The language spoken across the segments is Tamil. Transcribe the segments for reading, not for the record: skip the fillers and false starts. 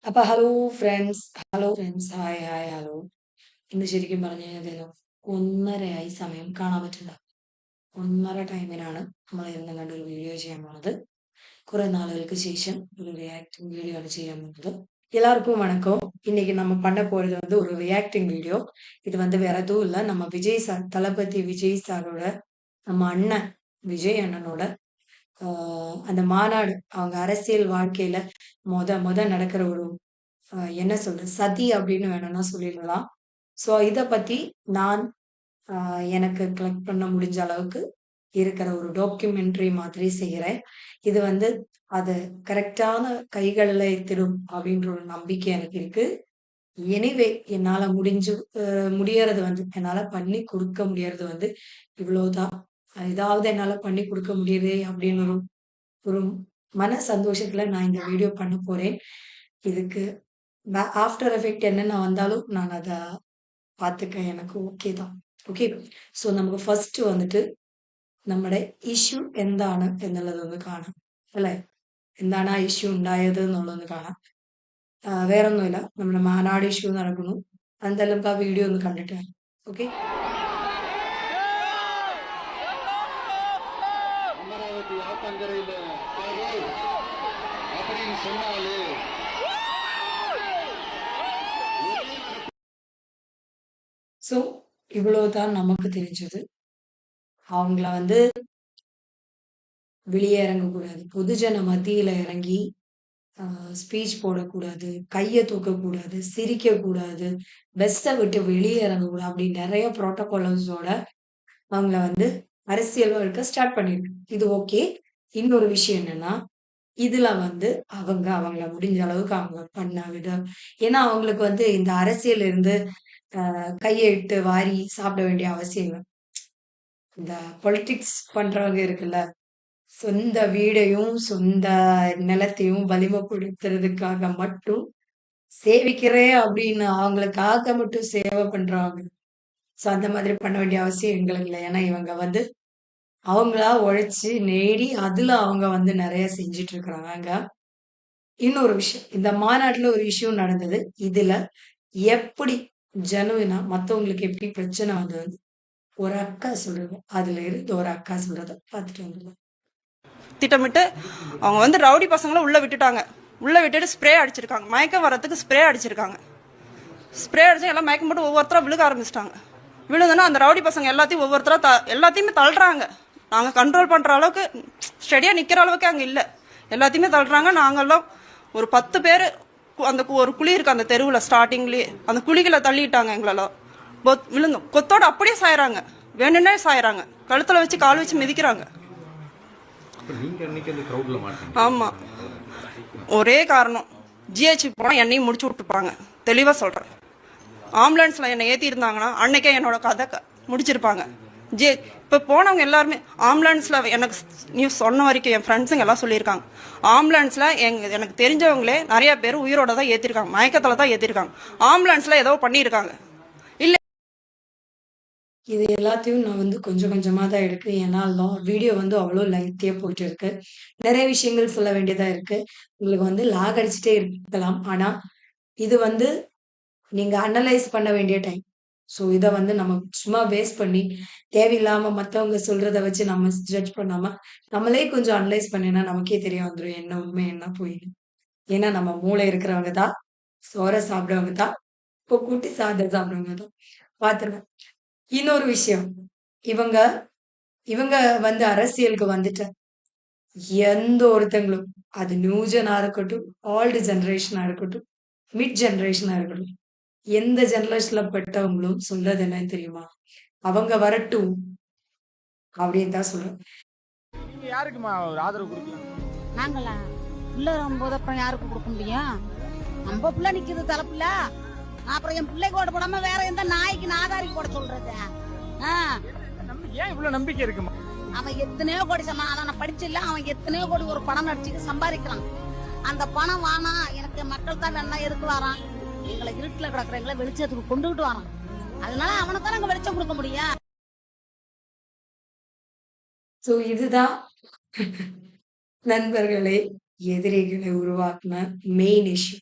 Hello friends, hi hi hello. ഇന്ന് ശരിക്കും പറഞ്ഞു കഴിഞ്ഞാൽ 1:30 സമയം കാണാൻ പറ്റില്ല. 1:30 ടൈമിനാണ് നമ്മൾ ഇരുന്ന് കണ്ട് ഒരു വീഡിയോ ചെയ്യാൻ പോകുന്നത്. കുറെ നാളുകൾക്ക് ശേഷം ഒരു റിയാക്ടിങ് வீடியோ ആണ് ചെയ്യാൻ പോകുന്നത്. எல்லாருக்கும் வணக்கம். இன்னைக்கு நம்ம பண்ண போறது ஒரு ரியாக்டிங் வீடியோ. இது வேற எதுவும் இல்ல, நம்ம விஜய் சார், தளபதி விஜய் சாரோட, நம்ம அண்ணன் விஜய் அண்ணனோட அந்த மாநாடு, அவங்க அரசியல் வாழ்க்கையில மொத நடக்கிற ஒரு என்ன சொல்றது, சதி அப்படின்னு வேணும்னா சொல்லிடலாம். ஸோ இத பத்தி நான் எனக்கு கலெக்ட் பண்ண முடிஞ்ச அளவுக்கு இருக்கிற ஒரு டாக்குமெண்ட்ரி மாதிரி செய்யறேன். இது அது கரெக்டான கைகள்ல எத்திடும் அப்படின்ற ஒரு நம்பிக்கை எனக்கு இருக்கு. எனிவே என்னால முடியறது என்னால பண்ணி கொடுக்க முடியறது இவ்வளவுதான். ஏதாவது என்னால பண்ணி கொடுக்க முடியுதே அப்படின்னு ஒரு ஒரு மன சந்தோஷத்துல நான் இந்த வீடியோ பண்ண போறேன். இதுக்கு ஆஃப்டர் எஃபெக்ட் என்னென்ன வந்தாலும் நான் அதை பார்த்துக்க, എനിക്ക് ഓക്കെ தான். ഓക്കെ. സോ നമുക്ക് ഫസ്റ്റ് നമ്മുടെ ഇഷ്യൂ എന്താണ് എന്നുള്ളതൊന്ന് കാണാം, അല്ലേ? എന്താണ് ആ ഇഷ്യൂ ഉണ്ടായത് എന്നുള്ളതൊന്ന് കാണാം. വേറൊന്നുമില്ല, നമ്മുടെ മാനാട് ഇഷ്യൂ നടക്കുന്നു. എന്തായാലും നമുക്ക് ആ വീഡിയോ ഒന്ന് കണ്ടിട്ട് വരാം. ഓക്കെ. ஸோ இவ்வளவுதான் நமக்கு தெரிஞ்சது. அவங்கள வெளியே இறங்கக்கூடாது, பொதுஜன மத்தியில இறங்கி ஸ்பீச் போடக்கூடாது, கையை தூக்கக்கூடாது, சிரிக்கக்கூடாது, பெஸ்ட்டை விட்டு வெளியே இறங்கக்கூடாது, அப்படி நிறைய ப்ரோட்டோகாலர்ஸோட அவங்கள அரசியல் வாழ்க்கை ஸ்டார்ட் பண்ணிருக்கு. இது ஓகே. இன்னொரு விஷயம் என்னன்னா, இதுல அவங்கள முடிஞ்ச அளவுக்கு அவங்க பண்ண விதம், ஏன்னா அவங்களுக்கு இந்த அரசியல் இருந்து கையை இட்டு வாரி சாப்பிட வேண்டிய அவசியம் இல்லை. இந்த பொலிட்டிக்ஸ் பண்றவங்க இருக்குல்ல, சொந்த வீடையும் சொந்த நிலத்தையும் வலிமைப்படுத்துறதுக்காக மட்டும் சேவிக்கிறேன் அப்படின்னு அவங்களுக்காக மட்டும் சேவை பண்றவங்க. ஸோ அந்த மாதிரி பண்ண வேண்டிய அவசியம் எங்களுக்கு இல்லை. ஏன்னா இவங்க அவங்களா உழைச்சு நேடி அதுல அவங்க நிறைய செஞ்சுட்டு இருக்கிறாங்க. இன்னொரு விஷயம், இந்த மாநாட்டுல ஒரு இஷ்யூ நடந்தது. இதுல எப்படி ஜெனுவினா மத்தவங்களுக்கு எப்படி பிரச்சனை வந்தது ஒரு அக்கா சொல்றது, அதுல இருந்து ஒரு அக்கா சொல்றத பார்த்துட்டு வந்துடலாம். திட்டமிட்டு அவங்க ரவுடி பசங்களை உள்ள விட்டுட்டாங்க. உள்ள விட்டுட்டு ஸ்ப்ரே அடிச்சிருக்காங்க. மயக்கம் வரத்துக்கு ஸ்ப்ரே அடிச்சிருக்காங்க. ஸ்ப்ரே அடிச்சு எல்லாம் மயக்கம் போட்டு ஒவ்வொருத்தரா விழுக ஆரம்பிச்சிட்டாங்க. விழுதுன்னா அந்த ரவுடி பசங்க எல்லாத்தையும் எல்லாத்தையுமே தள்ளுறாங்க. நாங்கள் கண்ட்ரோல் பண்ணுற அளவுக்கு ஸ்டெடியாக நிற்கிற அளவுக்கு அங்கே இல்லை. எல்லாத்தையுமே தள்ளுறாங்க. நாங்கள்லாம் ஒரு 10 பேர் அந்த ஒரு குழி இருக்கு அந்த தெருவில் ஸ்டார்டிங்லேயே, அந்த குழிகளை தள்ளிட்டாங்க. எங்களெல்லாம் விழுந்தோம். கொத்தோடு அப்படியே சாயிறாங்க, வேணுன்னே சாயிறாங்க. கழுத்தில் வச்சு கால் வச்சு மிதிக்கிறாங்க. ஆமா, ஒரே காரணம், ஜிஹெச் போனால் என்னையும் முடிச்சு விட்டுருப்பாங்க. தெளிவாக சொல்கிறேன். ஆம்புலன்ஸில் என்னை ஏற்றி இருந்தாங்கன்னா அன்னைக்கே என்னோட கதை முடிச்சிருப்பாங்க. இப்போ போனவங்க எல்லாருமே ஆம்புலன்ஸில் எனக்கு நீ சொன்ன வரைக்கும் என் ஃப்ரெண்ட்ஸுங்க எல்லாம் சொல்லியிருக்காங்க. ஆம்புலன்ஸில் எனக்கு தெரிஞ்சவங்களே நிறைய பேர் உயிரோட தான் ஏற்றிருக்காங்க, மயக்கத்தில் தான் ஏற்றிருக்காங்க. ஆம்புலன்ஸில் ஏதோ பண்ணியிருக்காங்க. இல்லை, இது எல்லாத்தையும் நான் கொஞ்சம் கொஞ்சமாக தான் எடுக்கு. ஏன்னா வீடியோ அவ்வளோ லைத்தியாக போயிட்டு இருக்கு. நிறைய விஷயங்கள் சொல்ல வேண்டியதாக இருக்கு. உங்களுக்கு லாக் அடிச்சுட்டே இருக்கலாம். ஆனால் இது நீங்க அனலைஸ் பண்ண வேண்டிய டைம். ஸோ இதை நம்ம சும்மா வேஸ்ட் பண்ணி தேவையில்லாம மற்றவங்க சொல்றத வச்சு நம்ம ஜட்ஜ் பண்ணாம நம்மளே கொஞ்சம் அனலைஸ் பண்ணினா நமக்கே தெரிய வந்துடும் என்ன உண்மை என்ன போயிடும். ஏன்னா நம்ம மூளை இருக்கிறவங்க தான், சோற சாப்பிடுறவங்க தான், இப்போ கூட்டி சாதம் சாப்பிடுறவங்க தான் பார்த்துருவேன். இன்னொரு விஷயம், இவங்க இவங்க அரசியலுக்கு வந்துட்ட எந்த ஒருத்தங்களும், அது நியூ ஜெனா இருக்கட்டும், ஓல்டு ஜெனரேஷனா இருக்கட்டும், மிட் ஜெனரேஷனா இருக்கட்டும், எந்த ஜெனரேஷன்ல பட்டவங்களும் சொல்றது என்ன தெரியுமா? அவங்க வரட்டும் அப்படின்னு தான் சொல்றேன். யாருக்குமா ஆதரவு கொடுக்கலாம்? நாங்களா பிள்ளை வரும்போது அப்புறம் யாருக்கு கொடுக்க முடியும்? நம்ம பிள்ளை நிக்குது தலைப்புல, அப்புறம் என் பிள்ளைக்கு ஓட போடாம வேற எந்த நாய்க்கு நாதாரிக்கு போட சொல்றது? ஏன் இவ்வளவு நம்பிக்கை இருக்குமா? அவன் எத்தனையோ கோடி நான் படிச்சு இல்ல, அவன் எத்தனையோ கோடி ஒரு பணம் நடிச்சு சம்பாதிக்கிறான். அந்த பணம் வானா எனக்கு மக்கள் தான் வேணா எதுக்கு வரான்? எங்களை இருட்டுல கிடக்குற எங்களை வெளிச்சத்துக்கு கொண்டுகிட்டு வரான். அதனால அவனுக்கு தான் நாங்க வெளிச்சம் கொடுக்க முடியும். சோ இதுதான் நண்பர்களே எதிரிகளை உருவாக்குன மெயின் இஷ்யூ.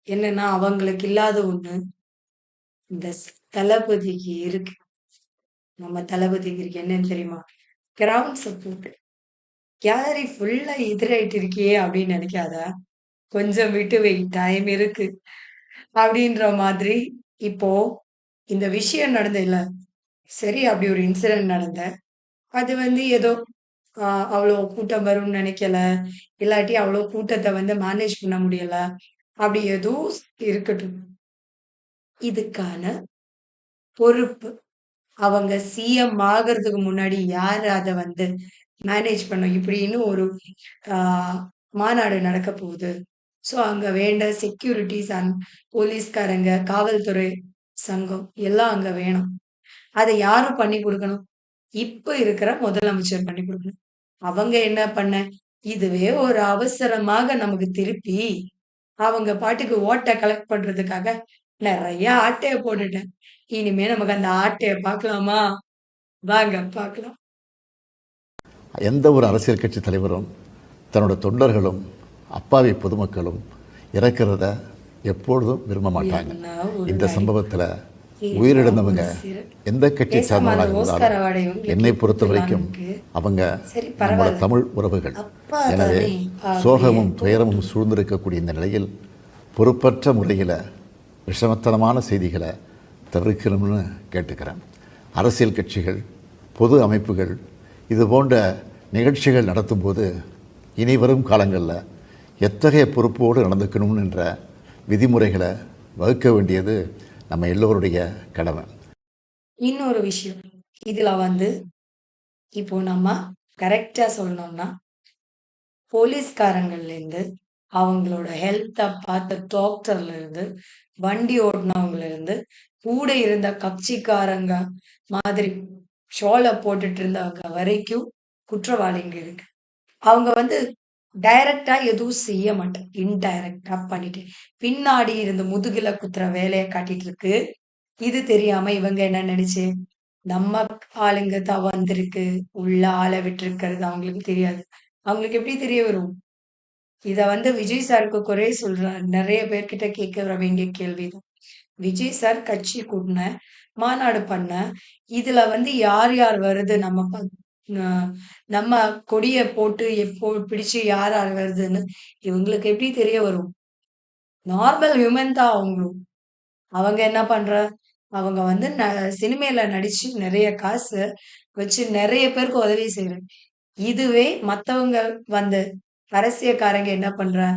என்னன்னா அவங்களுக்கு இல்லாத ஒண்ணு இந்த தளபதிக்கு இருக்கு. நம்ம தளபதிக்கு இருக்கு. என்னன்னு தெரியுமா? Ground support. கேலரி ஃபுல்லா எதிராயிட்டு இருக்கியே அப்படின்னு நினைக்காத. கொஞ்சம் விட்டு வை. டைம் இருக்கு. அப்படின்ற மாதிரி இப்போ இந்த விஷயம் நடந்ததுல்ல. சரி அப்படி ஒரு இன்சிடென்ட் நடந்த. அது ஏதோ அவ்வளோ கூட்டம் வரும்னு நினைக்கல. இல்லாட்டி அவ்வளோ கூட்டத்த மேனேஜ் பண்ண முடியல. அப்படி ஏதோ இருக்கட்டும். இதுக்கான பொறுப்பு அவங்க சிஎம் ஆகுறதுக்கு முன்னாடி யார் அத மேனேஜ் பண்ணும் இப்படின்னு ஒரு ஆ மாநாடு நடக்க போகுது. ஸோ அங்க வேண்ட செக்யூரிட்டீஸ் அண்ட் போலீஸ்காரங்க, காவல்துறை சங்கம் எல்லாம் அங்க வேணும். அத யாரு பண்ணி குடுக்கணும்? இப்ப இருக்கிற முதலமைச்சர் பண்ணி குடுக்கணும். அவங்க என்ன பண்ண, இதுவே ஒரு அவசரமாக நமக்கு திருப்பி, அவங்க பாட்டுக்கு ஓட்ட கலெக்ட் பண்றதுக்காக நெறைய ஆட்டைய போட்டுட்டேன். இனிமே நமக்கு அந்த ஆட்டைய பார்க்கலாமா? வாங்க பார்க்கலாம். எந்த ஒரு அரசியல் கட்சி தலைவரும் தன்னோட தொண்டர்களும் அப்பாவி பொதுமக்களும் இறக்கிறத எப்பொழுதும் விரும்ப மாட்டாங்க. என்ன ஒரு இந்த லைன். சம்பவத்தில் ஒரு உயிரிழந்தவங்க சிறு எந்த கட்சி பேசாம சார்ந்தவர்களாக அந்த ஓஸ்கார் இருந்தாலும் அவார்டையும் என்னை பொறுத்த வரைக்கும் கொடுத்துடலான்னு அவங்க சரி நம்மளோட பரவாயில்ல. தமிழ் உறவுகள். அப்பா எனவே தானே சோகமும் அப்படியே துயரமும் சூழ்ந்திருக்கக்கூடிய இந்த நிலையில் பொறுப்பற்ற முறையில் விஷமத்தனமான செய்திகளை தவிர்க்கணும்னு கேட்டுக்கிறேன். அரசியல் கட்சிகள், பொது அமைப்புகள் இது போன்ற நிகழ்ச்சிகள் நடத்தும்போது இனி வரும் காலங்களில் எத்தகைய பொறுப்போடு நடந்துக்கணும்னு என்ற விதிமுறைகளை வகுக்க வேண்டியது நம்ம எல்லோருடைய கடமை. இன்னொரு விஷயம். இதுல இப்போ நம்ம கரெக்ட்டா சொல்லணும்னா, போலீஸ்காரங்கள்லேருந்து, அவங்களோட ஹெல்த்த பார்த்த டாக்டர்ல இருந்து, வண்டி ஓட்டுனவங்கல இருந்து, கூட இருந்த கட்சிக்காரங்க மாதிரி ஷால போட்டுட்டு இருந்தவங்க வரைக்கும் குற்றவாளிங்க இருக்கு. அவங்க டைரக்ட்டா எதுவும் செய்ய மாட்டாங்க. இன்டைரக்ட்டா பண்ணிட்டு, பின்னாடி இருந்து முதுகுல குத்துற வேலைய காட்டிட்டு இருக்கு. இது தெரியாம இவங்க என்ன நெனச்சு, நம்ம ஆளுங்க தான் வந்திருக்கு, உள்ள ஆள விட்டுருக்கிறது அவங்களுக்கு தெரியாது. அவங்களுக்கு எப்படி தெரிய வரும்? இத விஜய் சாருக்கு குறை சொல்றேன். நெறைய பேர்கிட்ட கேட்க வேண்டிய கேள்விதான். விஜய் சார் கட்சி கூட்டுன, மாநாடு பண்ண, இதுல யார் யார் வருது அ நம்ம கொடிய போட்டு எப்போ பிடிச்சு யார் யார் வருதுன்னு இவங்களுக்கு எப்படி தெரிய வரும்? நார்மல் ஹியூமன் தான் அவங்களும். அவங்க என்ன பண்ற? அவங்க சினிமையில நடிச்சு நெறைய காசு வச்சு நெறைய பேருக்கு உதவி செய்றேன். இதுவே மத்தவங்க அரசியல்காரங்க என்ன பண்றா?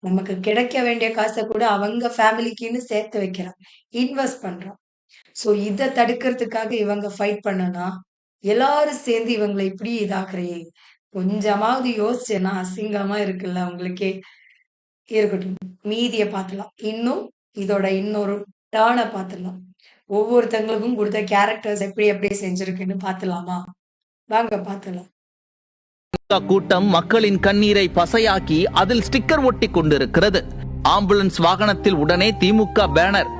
நமக்கு கிடைக்க வேண்டிய காச கூட அவங்க ஃபேமிலிக்குன்னு சேர்த்து வைக்கிறான். இன்வெஸ்ட் பண்றான். ஸோ இத தடுக்கிறதுக்காக இவங்க ஃபைட் பண்ணனா, எல்லாரும் சேர்ந்து இவங்கள இப்படி இதாக்குறியே! கொஞ்சமாவது யோசிச்சேன்னா அசிங்கமா இருக்குல்ல உங்களுக்கே. இருக்கட்டும். மீதிய பார்த்துடலாம். இதோட இன்னொரு டர்ன பார்த்துடலாம். ஒவ்வொருத்தங்களுக்கும் குடுத்த கேரக்டர்ஸ் எப்படி எப்படி செஞ்சிருக்குன்னு பார்த்துடலாமா? வாங்க பார்த்துடலாம். கூட்டம் மக்களின் கண்ணீரை பசையாக்கி அதில் ஸ்டிக்கர் ஒட்டி கொண்டிருக்கிறது. ஆம்புலன்ஸ் வாகனத்தில் உடனே திமுக பேனர்,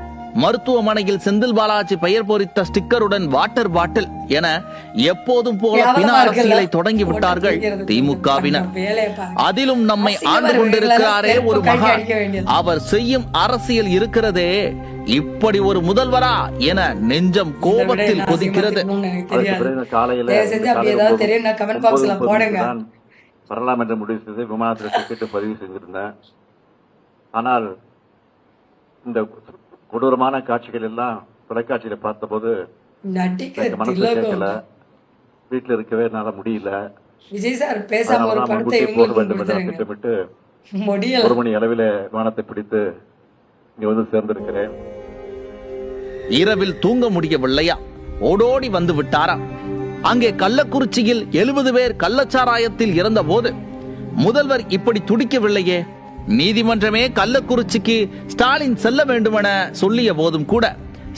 மருத்துவமனையில் செந்தில் பாலாஜி பெயர் பொறித்த ஸ்டிக்கருடன் வாட்டர் பாட்டில் என எப்போதும் போல பின அரசியலை தொடங்கி விட்டார்கள் திமுகவினர். அதிலும் நம்மை ஆண்டு கொண்டிருக்கிறாரே ஒரு மகான், அவர் செய்யும் அரசியல் இருக்கிறதே, இப்படி ஒரு முதல்வரா என நெஞ்சம் கோபத்தில் கொதிக்கிறது. வரலாம் என்று முடிவு செய்து விமானத்தில் டிக்கெட்டு பதிவு செஞ்சிருந்தேன். ஆனால் இந்த கொடூரமான காட்சிகள் எல்லாம் தொலைக்காட்சியில பார்த்தபோது எனக்கு மனசு கேட்கல. வீட்டில் இருக்கவே என்னால முடியல. முன்கூட்டியே போக வேண்டும் என்று திட்டமிட்டு 1 மணி அளவில் விமானத்தை பிடித்து இங்க சேர்ந்திருக்கிறேன். இரவில் தூங்க முடியவில்லையா? ஓடோடி வந்து விட்டாரா? அங்கே கள்ளக்குறிச்சியில் 70 பேர் கள்ளச்சாராயத்தில் இறந்த போது முதல்வர் இப்படி துடிக்கவில்லையே. நீதிமன்றமே கள்ளக்குறிச்சிக்கு ஸ்டாலின் செல்ல வேண்டுமென சொல்லிய போதும் கூட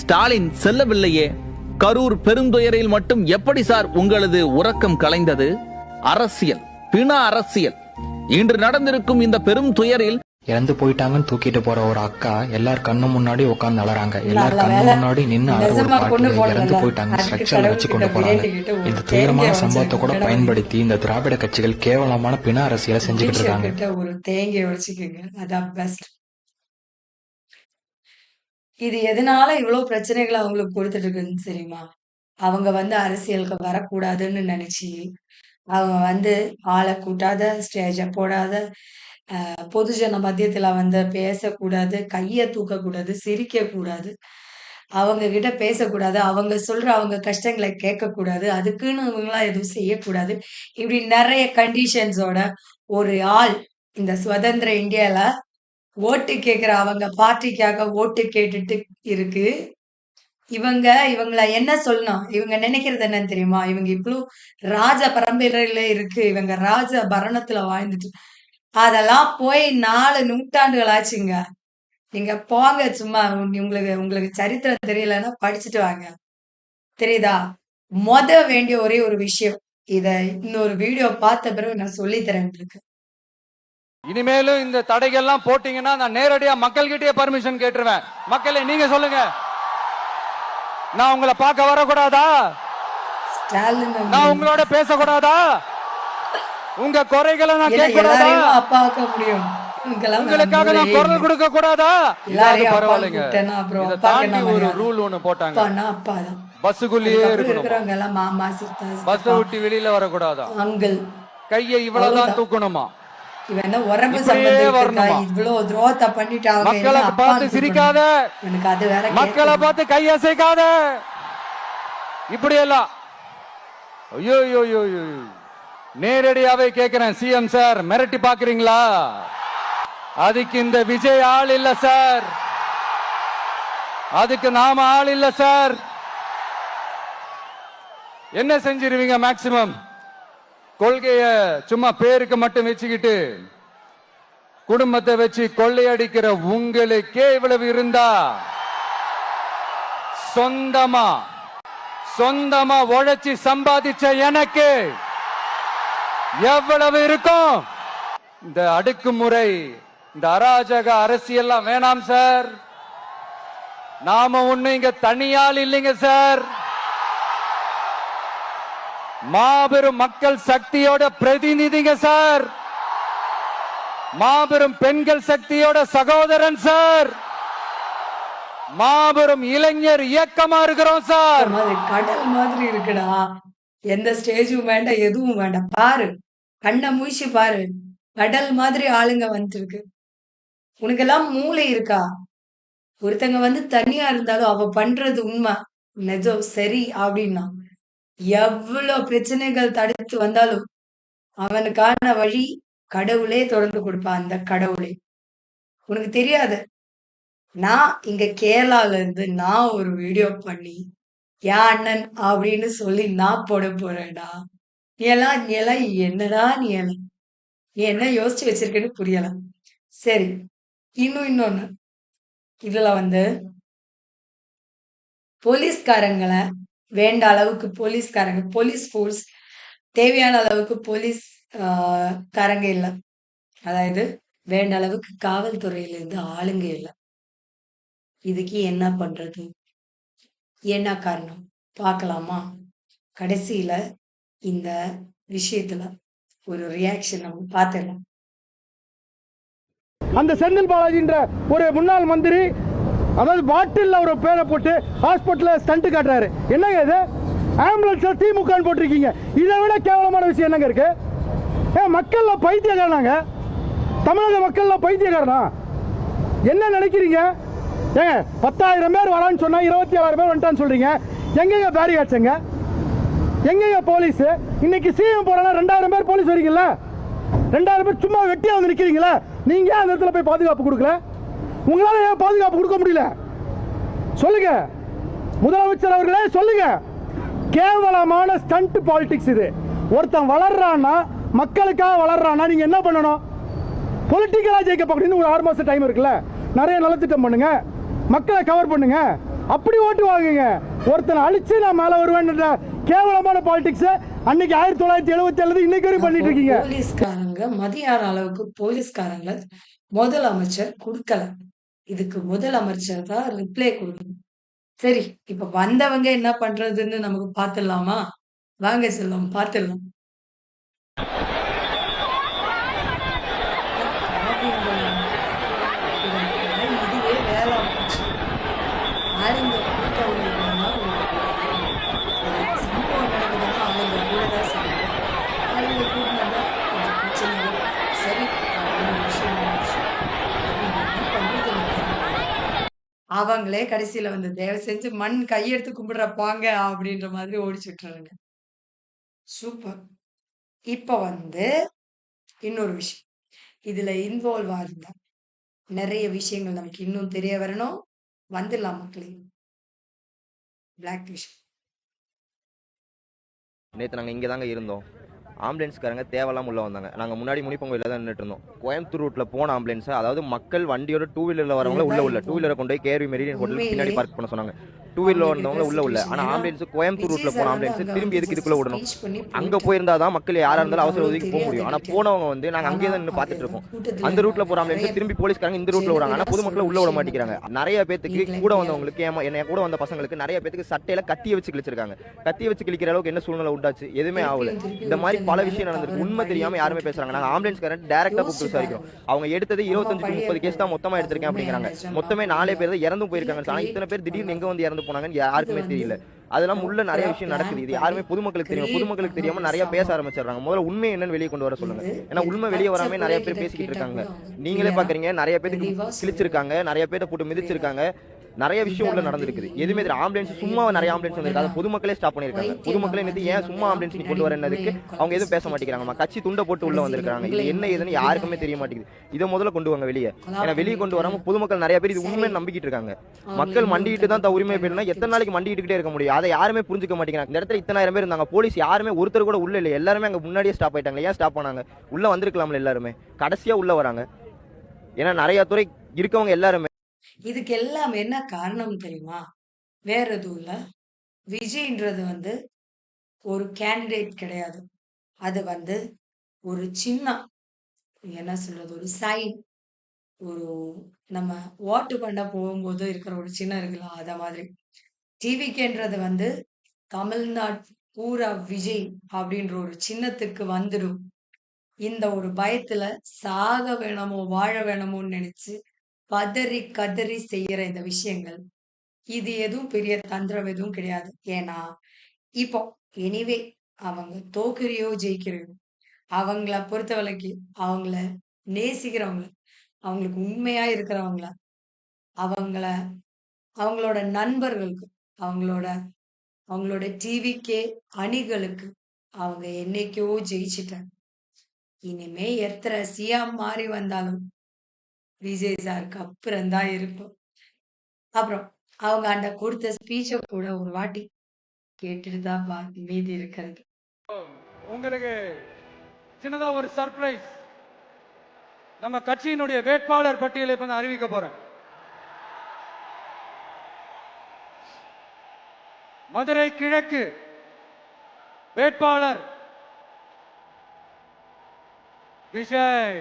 ஸ்டாலின் செல்லவில்லையே. கரூர் பெருந்துயரில் மட்டும் எப்படி சார் உங்களது உறக்கம் கலைந்தது? அரசியல், பிண அரசியல். இன்று நடந்திருக்கும் இந்த பெரும் துயரில் இறந்து போயிட்டாங்கன்னு தூக்கிட்டு போற ஒரு அக்கா எல்லார் கண்ணு முன்னாடி உட்கார்ந்து அலறாங்க. எல்லார் கண்ணு முன்னாடி நின்று அலற ஒரு பாட்டு இறந்து போயிட்டாங்க ஸ்ட்ரக்சர்ல வச்சு கொண்டு போறாங்க. இந்த துயரமான சம்பவத்தை கூட பயன்படுத்தி இந்த திராவிட கட்சிகள் கேவலமான பிண அரசியலை செஞ்சுக்கிட்டு இருக்காங்க. ஒரு தேங்காய் உடைச்சுக்கோங்க, அதான் பெஸ்ட். இது எதனால இவ்ளோ பிரச்சனைகள அவங்களுக்கு குடுத்துட்டு இருக்குன்னு தெரியுமா? அவங்க வந்து அரசியலுக்கு வரக்கூடாதுன்னு நெனச்சு, அவங்க வந்து ஆள கூட்டாத, ஸ்டேஜ போடாத, பொதுஜன மத்தியத்துல வந்து பேசக்கூடாது, கைய தூக்கக்கூடாது, சிரிக்கக்கூடாது, அவங்க கிட்ட பேசக்கூடாது, அவங்க சொல்ற அவங்க கஷ்டங்கள கேட்கக்கூடாது, அதுக்குன்னு இவங்கலாம் எதுவும் செய்யக்கூடாது. இப்படி நெறைய கண்டிஷன்ஸோட ஒரு ஆள் இந்த சுதந்திர இந்தியால ஓட்டு கேட்கிற அவங்க பார்ட்டிக்காக ஓட்டு கேட்டுட்டு இருக்கு. இவங்கள என்ன சொல்லணும்? இவங்க நினைக்கிறது என்னன்னு தெரியுமா? இவங்க இவ்ளோ ராஜ பரம்பரையில இருக்கு. இவங்க ராஜ பரணத்துல வாழ்ந்துட்டு அதெல்லாம் போய் 4 நூற்றாண்டுகள் ஆச்சுங்க. நீங்க போங்க சும்மா. உங்களுக்கு உங்களுக்கு சரித்திரம் தெரியலன்னா படிச்சுட்டு வாங்க. தெரியுதா? வேண்டிய ஒரே ஒரு விஷயம். இத இன்னொரு வீடியோ பார்த்த பிறகு நான் சொல்லி தரேன் உங்களுக்கு. இனிமேலும் இந்த தடைகள்லாம் போட்டீங்கன்னா நான் நேரடியா மக்கள்கிட்டயே பர்மிஷன் கேட்டுருவேன். மக்களே நீங்க சொல்லுங்க, நான் உங்களை பார்க்க வரக்கூடாதா? ஸ்டாலின் நான் உங்களோட பேசக்கூடாதா? உங்க குறைகளை நான் ஏன்னா கேட்கக்கூடாதா? எல்லாரையும் அப்பாக்க முடியும். இவங்கெல்லாம் உங்களுக்காக நான் குரல் கொடுக்க கூடாதா? எல்லாரையும் அப்பான்னு பரவாயில்லைங்க. கூப்பிட்டேன்னா அப்புறம் இதை அப்பாக்கு தாண்டி என்ன ஒரு மரியாதை? ரூல் ஒண்ணு போட்டாங்க. அப்பான்னா அப்பாதான். பஸ்ஸுக்குள்ளேயே அதுக்கப்புறம் இருக்கணும். இருக்கிறவங்க எல்லாம் மாமா, சித்தா, பஸ் சித்தப்பா, விட்டு வெளியில வரக்கூடாதா? அங்கிள். கையை இவ்வளவுதான் அவ்வளவுதான். தூக்கணுமா? இவன் என்ன உறவு இப்படியே சம்பந்தம் இருக்கா? வரணுமா? இவ்ளோ துரோகத்தை பண்ணிட்டு அவங்க என்ன மக்களை அப்பான்னு பார்த்து சிரிக்காத, கூப்பிடணும். எனக்கு அது வேற மக்களை கேட்கணும். பார்த்து கையசைக்காத, இப்படி எல்லாம். ஐயோ ஐயோ ஐயோ ஐயோ. நேரடியாவே கேக்குறேன், சிஎம் சார் மிரட்டி பாக்குறீங்களா? அதுக்கு இந்த விஜய் ஆள் இல்ல சார், அதுக்கு நாம ஆள் இல்ல சார். என்ன செஞ்சிருவீங்க? மேக்சிமம் கொள்கைய சும்மா பேருக்கு மட்டும் வச்சுக்கிட்டு குடும்பத்தை வச்சு கொள்ளையடிக்கிற உங்களுக்கே இவ்வளவு இருந்தா, சொந்தமா உழைச்சி சம்பாதிச்ச எனக்கு எவ்வளவு இருக்கும்? இந்த அடுக்குமுறை, இந்த அராஜக அரசியல்லாம் வேணாம் சார். நாம ஒண்ணு இங்க தனியால் இல்லைங்க சார், மாபெரும் மக்கள் சக்தியோட பிரதிநிதிங்க சார், மாபெரும் பெண்கள் சக்தியோட சகோதரன் சார், மாபெரும் இளைஞர் இயக்கமா இருக்கிறோம் சார். கடல் மாதிரி இருக்குடா. எந்த ஸ்டேஜும் வேண்டாம், எதுவும் வேண்டாம். பாரு, கண்ணை மூழ்கி பாரு, கடல் மாதிரி ஆளுங்க வந்துருக்கு. உனக்கெல்லாம் மூளை இருக்கா? ஒருத்தங்க வந்து தனியா இருந்தாலும் அவ பண்றது உண்மை, நிஜம், சரி அப்படின்னா எவ்வளவு பிரச்சனைகள் தடுத்து வந்தாலும் அவனுக்கான வழி கடவுளே தொடர்ந்து கொடுப்பான். அந்த கடவுளே உனக்கு தெரியாது. நான் இங்க கேரளால இருந்து நான் ஒரு வீடியோ பண்ணி என் அண்ணன் அப்படின்னு சொல்லி நான் போட போறேன்டா. நீ எல்லாம் என்னடா நீ என்ன யோசிச்சு வச்சிருக்கேன்னு புரியல. சரி, இன்னொன்னு இதுல வந்து போலீஸ்காரங்களை வேண்ட அளவுக்கு போலீஸ் ஃபோர்ஸ் தேவையான அளவுக்கு போலீஸ் காரங்க இல்ல. அதாவது வேண்ட அளவுக்கு காவல்துறையில இருந்து ஆளுங்க இல்ல. இதுக்கு என்ன பண்றது? என்ன காரணம் பார்க்கலாமா? கடைசியில இந்த விஷயத்துல ஒரு ரியாக்ஷன் நம்ம பார்த்துடலாம். அந்த செந்தில் பாலாஜின்ற ஒரு முன்னாள் மந்திரி, அதாவது பாட்டில் ஒரு பேரை போட்டு ஹாஸ்பிட்டலில் ஸ்டண்ட் காட்டுறாரு. என்னங்க இது? ஆம்புலன்ஸ்ல திமுக போட்டிருக்கீங்க. இதை விட கேவலமான விஷயம் என்னங்க இருக்கு? மக்கள்ல பைத்தியக்காரனாங்க, தமிழக மக்கள்ல பைத்தியக்காரனா? என்ன நினைக்கிறீங்க? ஏங்க 10,000 பேர் வரான்னு சொன்னா 27,000 பேர் வந்துட்டான்னு சொல்றீங்க. எங்கெங்க பேரிகாட்ஸுங்க? எங்கெங்க போலீஸ்? இன்னைக்கு சிஎம் போறனா 2,000 பேர் போலீஸ் வரீங்கல்ல, 2,000 பேர் சும்மா வெட்டியா வந்து நிக்கிறீங்களா? நீங்க அந்த இடத்துல போய் பாதுகாப்பு கொடுக்கல? உங்களால ஏன் பாதுகாப்பு கொடுக்க முடியல? சொல்லுங்க முதலமைச்சர் அவர்களே, சொல்லுங்க. கேவலமான ஸ்டண்ட் பாலிடிக்ஸ் இது. ஒருத்தன் வளர்றான்னா, மக்களுக்காக வளர்றான்னா நீங்க என்ன பண்ணணும்? பொலிட்டிக்கலா ஜெயிக்க பார்க்கணும். ஒரு 6 மாசம் டைம் இருக்குல்ல, நிறைய நலத்திட்டம் பண்ணுங்க, மக்களை கவர் பண்ணுங்க, அப்படி ஓட்டு வாங்குங்க. ஒருத்தனை அழிச்சு நான் மேல வருவேன் கேவலமான பாலிடிக்ஸ் அன்னைக்கு 1977 இன்னைக்கு வரையும் பண்ணிட்டு இருக்கீங்க. போலீஸ்காரங்க மதியான அளவுக்கு போலீஸ்காரங்க முதலமைச்சர் கொடுக்கல. இதுக்கு முதலமைச்சர் தான் ரிப்ளை கொடுக்கணும். சரி, இப்ப வந்தவங்க என்ன பண்றதுன்னு நமக்கு பார்த்துடலாமா? வாங்க செல்வம், பார்த்துடலாம். இதுவே வேலை ஆச்சு. அவங்களே கடைசியில வந்து தயவு செஞ்சு மண் கையெடுத்து கும்பிடுறப்பாங்க அப்படின்ற மாதிரி ஓடிச்சு விட்டுறாங்க. சூப்பர். இப்ப வந்து இன்னொரு விஷயம். இதுல இன்வால்வ் ஆயிருந்தா நிறைய விஷயங்கள் நமக்கு இன்னும் தெரிய வரணும். வந்துடலாம் மக்களே. பிளாக் விஷயம். நேற்று நாங்கள் இங்கே தாங்க இருந்தோம். ஆம்புலன்ஸ்காரங்க தேவையில்லாம உள்ள வந்தாங்க. நாங்கள் முன்னாடி முனிப்பங்கோயில தான் நின்றுட்டு இருந்தோம். கோயம்புத்தூர் ரூட்ல போன ஆம்புலன்ஸ், அதாவது மக்கள் வண்டியோட 2 வீலர்ல வரவங்கள உள்ள 2 வீலரை கொண்டு போய் கேஆர்வி மெரிடியன் ஹோட்டல் பின்னாடி உண்மையிலே பார்க் பண்ண சொன்னாங்க. 2 வீலர்ல வந்தவங்க உள்ள. ஆனா ஏன்னா ஆம்புலன்ஸ் கோயம்புத்தூர் விஜய் ரூட்ல போன சார் வந்து ஆம்புலன்ஸ் அங்க திரும்பி எதுக்கு இதுக்குள்ள விடணும்? ஸ்பீச் பண்ணி அங்க போயிட்டாரு. போயிருந்தாதான் மக்கள் யாரா இருந்தாலும் அவசர அவ்வளவு உதவிக்கு போக தெரியாது முடியும். ஆனா எனக்கு. போனவங்க வந்து நாங்க அங்கேயே தான் நின்று ஆனா பார்த்துட்டு அது இருக்கோம். கூட்டத்துல அந்த ரூட்ல போற நிறைய ஆம்புலன்ஸ் திரும்பி போலீஸ்காரங்க இந்த ரூட்ல விடுறாங்க. ஆனா பொதுமக்களை உள்ள விட மாட்டேங்கிறாங்க. நிறைய பேத்துக்கு கூட வந்தவங்களுக்கு என்ன கூட வந்த பசங்களுக்கு நிறைய பேத்துக்கு சட்டையில கத்திய வச்சு கிழிச்சிருக்காங்க. கத்திய வச்சு கிழிக்கிற அளவுக்கு என்ன சூழ்நிலை உண்டாச்சு? எதுவுமே ஆகல. இந்த மாதிரி பல விஷயம் நடந்திருக்கு. உண்மை தெரியாம யாருமே பேசுறாங்க. நாங்க ஆம்புலன்ஸ்காரன் டைரக்டா கூப்பிட்டு விசாரிக்கிறோம். அவங்க எடுத்தது 25 to 30 கேஸ் தான் மொத்தமா எடுத்திருக்கேன் அப்படிங்கிறாங்க. மொத்தமே 4 பேர் தான் இறந்து போயிருக்காங்க. ஆனா இத்தனை பேர் திடீர்னு எங்க வந்து இறந்து போனாங்கன்னு யாருக்குமே தெரியல. அதெல்லாம் உள்ள நிறைய விஷயம் நடக்குது. இது யாருமே பொதுமக்களுக்கு தெரியும். பொதுமக்களுக்கு தெரியாம நிறைய பேச ஆரம்பிச்சிடுறாங்க. முதல்ல உண்மை என்னன்னு வெளியே கொண்டு வர சொல்லுங்க. ஏன்னா உண்மை வெளியே வராம நிறைய பேர் பேசிக்கிட்டு இருக்காங்க. நீங்களே பாக்குறீங்க, நிறைய பேருக்கு கிழிச்சிருக்காங்க, நிறைய பேரை போட்டு மிதிச்சிருக்காங்க. நிறைய விஷயம் உள்ள நடந்திருக்குது. எதுவுமே ஆம்புலன்ஸ் சும்மா நிறைய ஆம்புலன்ஸ் வந்திருக்கு. அதை பொதுமக்களே ஸ்டாப் பண்ணிருக்காங்க. பொதுமக்களே நிறுத்தி ஏன் சும்மா ஆம்புலன்ஸ் நீ கொண்டு வரனதுக்கு அவங்க எதுவும் பேச மாட்டேங்கிறாங்க. கட்சி துண்டை போட்டு உள்ள வந்திருக்காங்க. இது என்ன ஏதுன்னு யாருக்குமே தெரிய மாட்டேங்குது. இதை முதல்ல கொண்டு வாங்க வெளியே. ஏன்னா வெளியே கொண்டு வராம பொதுமக்கள் நிறைய பேர் இது உண்மை நம்பிக்கிட்டு இருக்காங்க. மக்கள் மண்டிட்டு தான் உரிமை பெறணும். எத்தனை நாளைக்கு மண்டிக்கிட்டே இருக்க முடியும்? அதை யாருமே புரிஞ்சுக்க மாட்டேங்கிறாங்க. இந்த இடத்துல 10,000 பேர் இருந்தாங்க. போலீஸ் யாருமே ஒருத்தர் கூட உள்ள இல்லை. எல்லாருமே அங்க முன்னாடியே ஸ்டாப் ஆயிட்டாங்க. ஏன் ஸ்டாப் பண்ணாங்க? உள்ள வந்திருக்கலாம்ல எல்லாருமே. கடைசியா உள்ள வராங்க. ஏன்னா நிறைய துறை இருக்கவங்க எல்லாருமே. இதுக்கு எல்லாம் என்ன காரணம் தெரியுமா? வேற எதுவும் இல்ல. விஜய்ன்றது வந்து ஒரு கேண்டிடேட் கிடையாது. அது வந்து ஒரு சின்னம். என்ன சொல்றது? ஒரு சைன். ஒரு நம்ம ஓட்டு பண்ண போகும்போது இருக்கிற ஒரு சின்னம் இருக்குல்ல, அத மாதிரி. டிவிகேன்றது வந்து தமிழ்நாடு பூரா விஜய் அப்படின்ற ஒரு சின்னத்துக்கு வந்துடும். இந்த ஒரு பயத்துல சாக வேணுமோ, வாழ வேணுமோன்னு நினைச்சு பதறி கதறி செய்யற இந்த விஷயங்கள், இது எதுவும் பெரிய தந்திரம் எதுவும் கிடையாது. ஏன்னா, இப்போ எனிவே அவங்க தோக்குறியோ, ஜெயிக்கிறையோ, அவங்கள பொறுத்தவரைக்கும் அவங்கள நேசிக்கிறவங்கள, அவங்களுக்கு உண்மையா இருக்கிறவங்கள, அவங்கள அவங்களோட நண்பர்களுக்கு, அவங்களோட அவங்களோட டிவிகே அணிகளுக்கு அவங்க என்னைக்கோ ஜெயிச்சிட்டாங்க. இனிமே எத்தனை சிஎம் மாறி வந்தாலும் விஜய் சாருக்கு அப்புறம் தான் இருக்கும். அப்புறம் அவங்க அந்த கொடுத்த ஸ்பீச்ச கூட ஒரு வாட்டி கேட்டுட்டு தான் மீதி இருக்கிறது. உங்களுக்கு சின்னதா ஒரு சர்ப்ரைஸ். நம்ம கட்சியினுடைய வேட்பாளர் பட்டியலை இப்ப நான் அறிவிக்க போறேன். மதுரை கிழக்கு வேட்பாளர் விஜய்.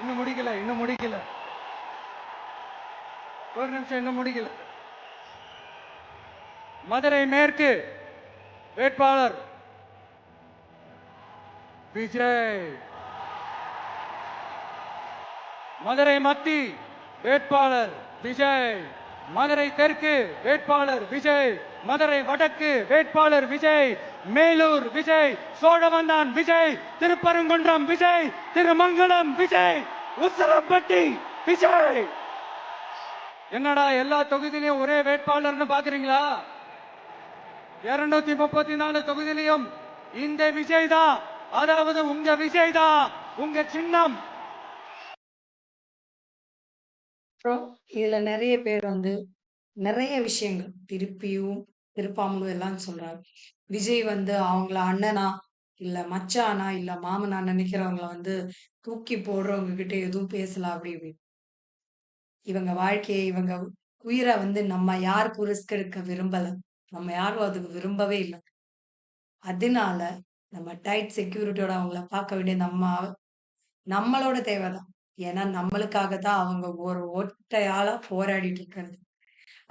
இன்னும் முடிக்கல. ஒரு நிமிஷம், இன்னும் முடிக்கல. மதுரை மேற்கு வேட்பாளர் விஜய். மதுரை மத்தி வேட்பாளர் விஜய். மதுரை தெற்கு வேட்பாளர் விஜய். மதுரை வடக்கு வேட்பாளர் விஜய். மேலூர் விஜய். சோழவந்தான் விஜய். திருப்பரங்குன்றம் விஜய். திருமங்கலம் விஜய். உசிலம்பட்டி விஜய். என்னடா எல்லா தொகுதியிலையும் ஒரே வேட்பாளர்னு பாக்குறீங்களா? 234 தொகுதியிலையும் இந்த விஜய் தான், அதாவது உங்க விஜய் தான் உங்க சின்னம். அப்புறம் இதுல நிறைய பேர் வந்து நிறைய விஷயங்கள் திருப்பாமலும் எல்லாம் சொல்றாங்க. விஜய் வந்து அவங்கள அண்ணனா, இல்ல மச்சானா, இல்ல மாமனா நினைக்கிறவங்கள வந்து தூக்கி போடுறவங்க கிட்ட எதுவும் பேசலாம் அப்படி இப்படி. இவங்க வாழ்க்கையை, இவங்க உயிரை வந்து நம்ம யாருக்கும் ரிஸ்க் எடுக்க விரும்பல. நம்ம யாரும் அதுக்கு விரும்பவே இல்லை. அதனால நம்ம டைட் செக்யூரிட்டியோட அவங்கள பார்க்க வேண்டிய நம்மளோட தேவைதான். ஏன்னா நம்மளுக்காக தான் அவங்க ஒரு ஒற்றையால போராடிட்டு இருக்கிறது.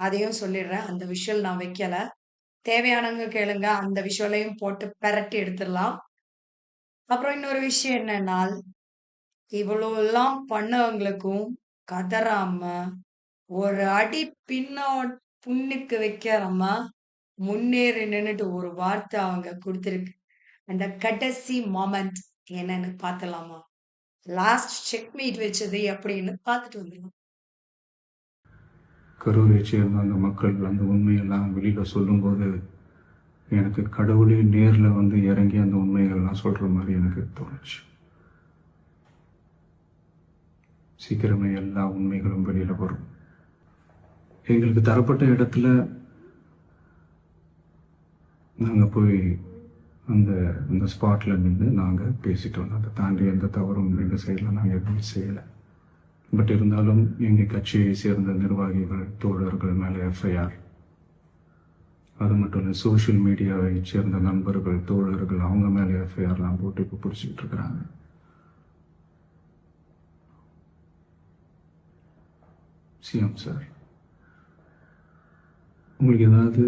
அதையும் சொல்லிடுறேன். அந்த விஷயம் நான் வைக்கல. தேவையானவங்க கேளுங்க. அந்த விஷயங்களையும் போட்டு பெரட்டி எடுத்துடலாம். அப்புறம் இன்னொரு விஷயம் என்னன்னா, இவ்வளோ எல்லாம் பண்ணவங்களுக்கும் கதறாம, ஒரு அடி புண்ணுக்கு வைக்காம முன்னேறி நின்னுட்டு ஒரு வார்த்தை அவங்க கொடுத்திருக்கு. அந்த கடைசி மொமெண்ட் என்னன்னு பார்த்தலாமா? லாஸ்ட் செக் மீட் வச்சது அப்படின்னு பார்த்துட்டு வந்துடலாம். கரூரை சேர்ந்த அந்த மக்கள் அந்த உண்மையெல்லாம் வெளியில் சொல்லும்போது எனக்கு கடவுளே நேரில் வந்து இறங்கி அந்த உண்மைகள்லாம் சொல்கிற மாதிரி எனக்கு தோணுச்சு. சீக்கிரமே எல்லா உண்மைகளும் வெளியில் வரும். எங்களுக்கு தரப்பட்ட இடத்துல நாங்கள் போய் அந்த ஸ்பாட்டில் நின்று நாங்கள் பேசிட்டு வந்தோம். அதை தாண்டி எந்த தவறும் எங்கள் சைடில் நாங்கள் எதுவும் செய்யலை. பட் இருந்தாலும் எங்கள் கட்சியை சேர்ந்த நிர்வாகிகள் தோழர்கள் மேலே எஃப்ஐஆர், அது மட்டும் இல்லை சோஷியல் மீடியாவை சேர்ந்த நண்பர்கள் தோழர்கள் அவங்க மேலே எஃப்ஐஆர்லாம் போட்டு இப்போ பிடிச்சிக்கிட்டு இருக்கிறாங்க. சிஎம் சார், உங்களுக்கு ஏதாவது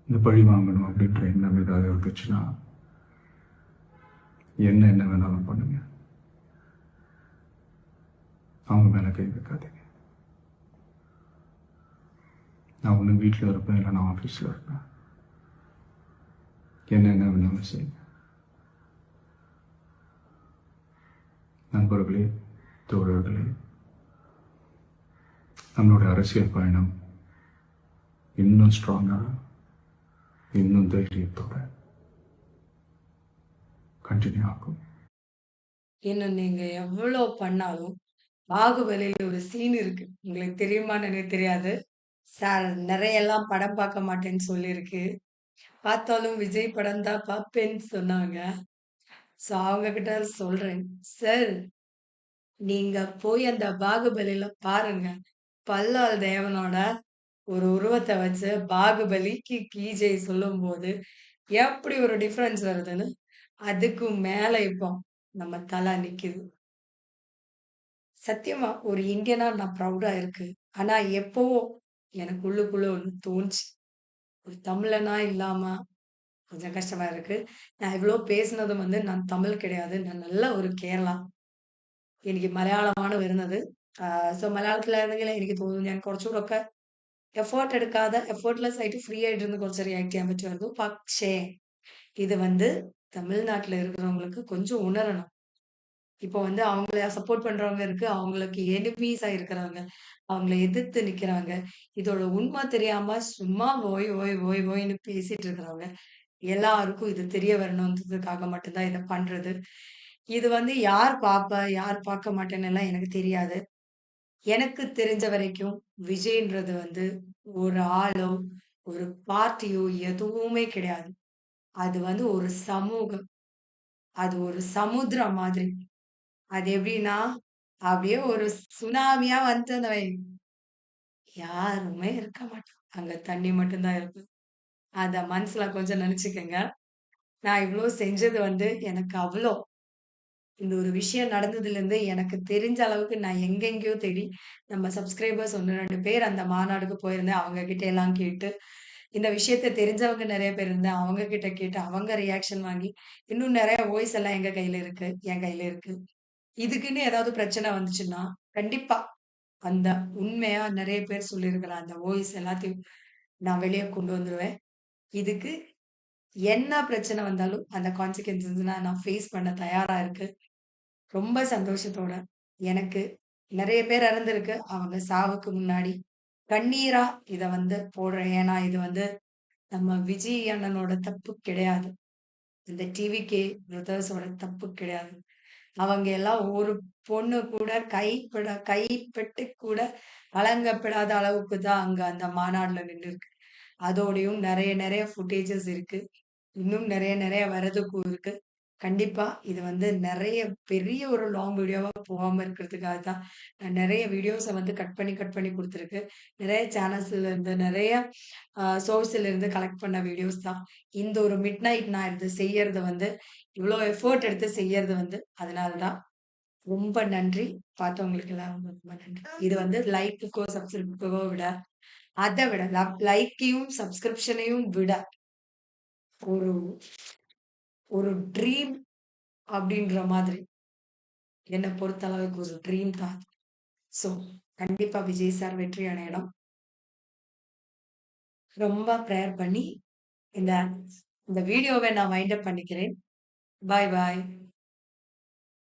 இந்த பழி வாங்கணும் அப்படின்ற எண்ணம் ஏதாவது இருந்துச்சுன்னா என்ன வேணாலும் பண்ணுங்க. அவங்க மேலே கை வைக்காதீங்க. நான் ஒன்று வீட்டில் இருப்பேன், இல்லை நான் ஆஃபீஸில் இருப்பேன். என்ன வேணாலும் செய்யுங்க. நண்பர்களே, தோழர்களே, நம்மளோட அரசியல் பயணம் இன்னும் ஸ்ட்ராங்காக, இன்னும் தைரியத்தோட கண்டினியூ ஆகும். இன்னும் நீங்க எவ்வளோ பண்ணாலும் பாகுபலியில ஒரு சீன் இருக்கு. உங்களுக்கு தெரியுமான்னு எனக்கு தெரியாது. சார் நிறையெல்லாம் படம் பார்க்க மாட்டேன்னு சொல்லியிருக்கு. பார்த்தாலும் விஜய் படம் தான் பார்ப்பேன்னு சொன்னாங்க. ஸோ அவங்க கிட்ட சொல்றேன், சார் நீங்க போய் அந்த பாகுபலியில பாருங்க. பல்லால் தேவனோட ஒரு உருவத்தை வச்சு பாகுபலிக்கு கீஜை சொல்லும்போது எப்படி ஒரு டிஃபரன்ஸ் வருதுன்னு, அதுக்கு மேல இப்போ நம்ம தலை நிக்குது. சத்தியமா ஒரு இந்தியனா நான் ப்ரௌடா இருக்கு. ஆனா எப்பவோ எனக்கு உள்ளுக்குள்ள ஒண்ணு தோணுச்சு. ஒரு தமிழனா இல்லாம கொஞ்சம் கஷ்டமா இருக்கு. நான் இவ்ளோ பேசினதும் வந்து நான் தமிழ் கிடையாது. ഞാൻ നല്ല ഒരു കേരള. എനിക്ക് മലയാളമാണ് വരുന്നത്. സോ മലയാളത്തിലായിരുന്നെങ്കിൽ എനിക്ക് തോന്നുന്നു ഞാൻ കുറച്ചുകൂടൊക്കെ എഫേർട്ട് എടുക്കാതെ എഫേർട്ട്ലെസ് ആയിട്ട് ഫ്രീ ആയിട്ടിരുന്ന് കുറച്ച് റിയാക്ട് ചെയ്യാൻ പറ്റുമായിരുന്നു. പക്ഷേ இது வந்து தமிழ்நாட்டுல இருக்கிறவங்களுக்கு கொஞ்சம் உணரணும். இப்போ வந்து அவங்கள சப்போர்ட் பண்றவங்க இருக்கு. அவங்களுக்கு எனிமீஸா இருக்கிறவங்க. அவங்கள எதிர்த்து நிக்கிறாங்க. இதோட உண்மை தெரியாம சும்மா ஓய் ஓய் ஓய் ஓய்ன்னு பேசிட்டு இருக்கிறவங்க. எல்லாருக்கும் இது தெரிய வரணுன்றதுக்காக மட்டும் தான் இத பண்றது. இது வந்து யார் பாப்பா, யார் பார்க்க மாட்டேன்னு எல்லாம் எனக்கு தெரியாது. எனக்கு தெரிஞ்ச வரைக்கும் விஜய்ன்றது வந்து ஒரு ஆளோ, ஒரு பார்ட்டியோ எதுவுமே கிடையாது. அது வந்து ஒரு சமூகம். அது ஒரு சமுத்திரம் மாதிரி. அது எப்படின்னா, அப்படியே ஒரு சுனாமியா வந்துச்சுன்னு வை, யாருமே இருக்க மாட்டாங்க. அங்க தண்ணி மட்டும் தான் இருக்கும். அத மனசுல கொஞ்சம் நினைச்சுக்கங்க. நான் இவ்ளோ செஞ்சது வந்து எனக்கு அவ்ளோ இந்த ஒரு விஷயம் நடந்ததுலேருந்து எனக்கு தெரிஞ்ச அளவுக்கு நான் எங்கெங்கேயோ தேடி நம்ம சப்ஸ்கிரைபர்ஸ் 1, 2 பேர் அந்த மாநாடுக்கு போயிருந்தேன். அவங்க கிட்ட எல்லாம் கேட்டு, இந்த விஷயத்த தெரிஞ்சவங்க நெறைய பேர் இருந்தாங்க. அவங்க கிட்ட கேட்டு, அவங்க ரியாக்ஷன் வாங்கி, இன்னும் நெறைய வாய்ஸ் எல்லாம் எங்க கையில இருக்கு. என் கையில இருக்கு. இதுக்குன்னு ஏதாவது பிரச்சனை வந்துச்சுன்னா, கண்டிப்பா அந்த உண்மையா நெறைய பேர் சொல்லியிருக்கிற அந்த வாய்ஸ் எல்லாத்தையும் நான் வெளிய கொண்டு வந்துருவேன். இதுக்கு என்ன பிரச்சனை வந்தாலும் அந்த கான்சிக்வென்ஸஸ் நான் ஃபேஸ் பண்ண தயாரா இருக்கு. ரொம்ப சந்தோஷத்தோட எனக்கு நெறைய பேர் இறந்திருக்கு. அவங்க சாவுக்கு முன்னாடி கண்ணீரா இத வந்து போடுறேன். ஏன்னா இது வந்து நம்ம விஜய் அண்ணனோட தப்பு கிடையாது. இந்த டிவிகே பிரதர்ஸோட தப்பு கிடையாது. அவங்க எல்லாம் ஒரு பொண்ணு கூட கைப்பட்டு கூட வழங்கப்படாத அளவுக்கு தான் அங்க அந்த மாநாடுல நின்னுருக்கு. அதோடையும் நெறைய ஃபுட்டேஜஸ் இருக்கு. இன்னும் நெறைய வரதுக்கும் இருக்கு. கண்டிப்பா இது வந்து நெறைய பெரிய ஒரு லாங் வீடியோவா போகாம இருக்கிறதுக்காக தான் நான் நெறைய வீடியோஸ வந்து கட் பண்ணி குடுத்துருக்கு. நெறைய சேனல்ஸ்ல இருந்து, நெறைய சோர்ஸ்ல இருந்து கலெக்ட் பண்ண வீடியோஸ் தான். இந்த ஒரு மிட் நைட் நான் இது செய்யறது வந்து இவ்ளோ எஃபோர்ட் எடுத்து செய்யறது வந்து அதனால தான். ரொம்ப நன்றி. பார்த்தவங்களுக்கு எல்லாம் ரொம்ப நன்றி. இது வந்து லைக்குக்கோ, சப்ஸ்கிரிப்ஷனுக்கோ விட அத விட லைக்கையும், சப்ஸ்கிரிப்ஷனையும் விட ஒரு ஒரு ட்ரீம் அப்படின்ற மாதிரி. என்ன பொறுத்த அளவுக்கு ஒரு ட்ரீம் தான். ஸோ கண்டிப்பா விஜய் சார் வெற்றி அடையணும். ரொம்ப பிரேயர் பண்ணி இந்த இந்த வீடியோவை நான் வைண்ட் அப் பண்ணிக்கிறேன். பாய் பாய்.